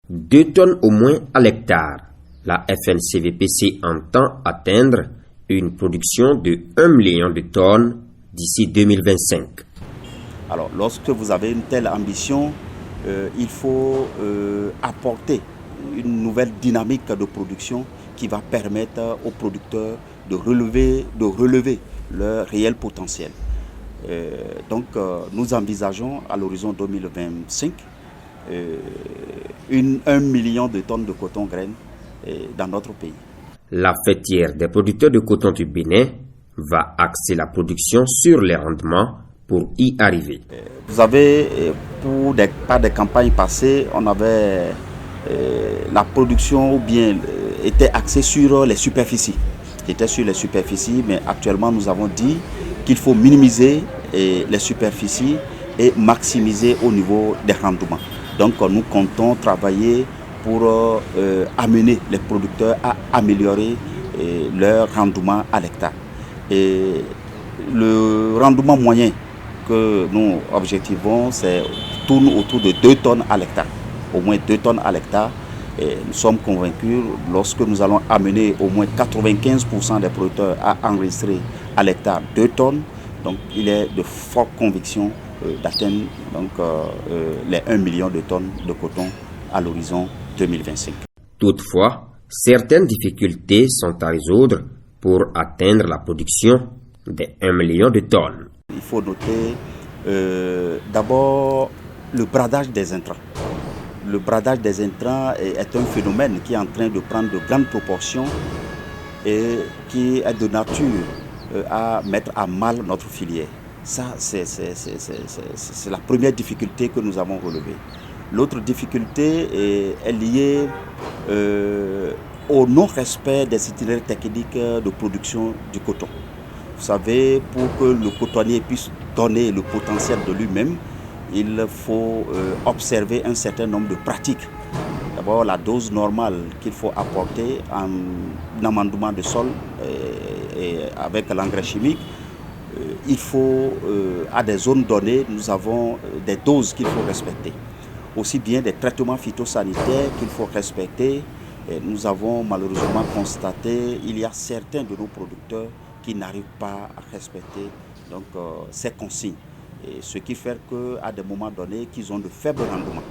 2 tonnes au moins à l'hectare. La FNCVPC entend atteindre une production de 1 million de tonnes d'ici 2025. Alors, lorsque vous avez une telle ambition, il faut apporter une nouvelle dynamique de production qui va permettre aux producteurs de relever leur réel potentiel. Donc, nous envisageons à l'horizon 2025 1 million de tonnes de coton graines dans notre pays. La fêtière des producteurs de coton du Bénin va axer la production sur les rendements pour y arriver. Vous avez, par des campagnes passées, on avait la production ou bien était axée sur les superficies. Était sur les superficies, mais actuellement nous avons dit qu'il faut minimiser les superficies et maximiser au niveau des rendements. Donc nous comptons travailler pour amener les producteurs à améliorer leur rendement à l'hectare. Et le rendement moyen que nous objectivons, tourne autour de 2 tonnes à l'hectare. Au moins 2 tonnes à l'hectare. Et nous sommes convaincus, lorsque nous allons amener au moins 95% des producteurs à enregistrer à l'hectare 2 tonnes, donc il est de forte conviction d'atteindre les 1 million de tonnes de coton à l'horizon 2025. Toutefois, certaines difficultés sont à résoudre pour atteindre la production de 1 million de tonnes. Il faut noter d'abord le bradage des intrants. Le bradage des intrants est un phénomène qui est en train de prendre de grandes proportions et qui est de nature à mettre à mal notre filière. Ça, c'est la première difficulté que nous avons relevée. L'autre difficulté est liée au non-respect des itinéraires techniques de production du coton. Vous savez, pour que le cotonnier puisse donner le potentiel de lui-même, il faut observer un certain nombre de pratiques. D'abord, la dose normale qu'il faut apporter en amendement de sol et avec l'engrais chimique. Il faut, à des zones données, nous avons des doses qu'il faut respecter. Aussi bien des traitements phytosanitaires qu'il faut respecter. Et nous avons malheureusement constaté qu'il y a certains de nos producteurs qui n'arrivent pas à respecter ces consignes. Et ce qui fait qu'à des moments donnés, qu'ils ont de faibles rendements.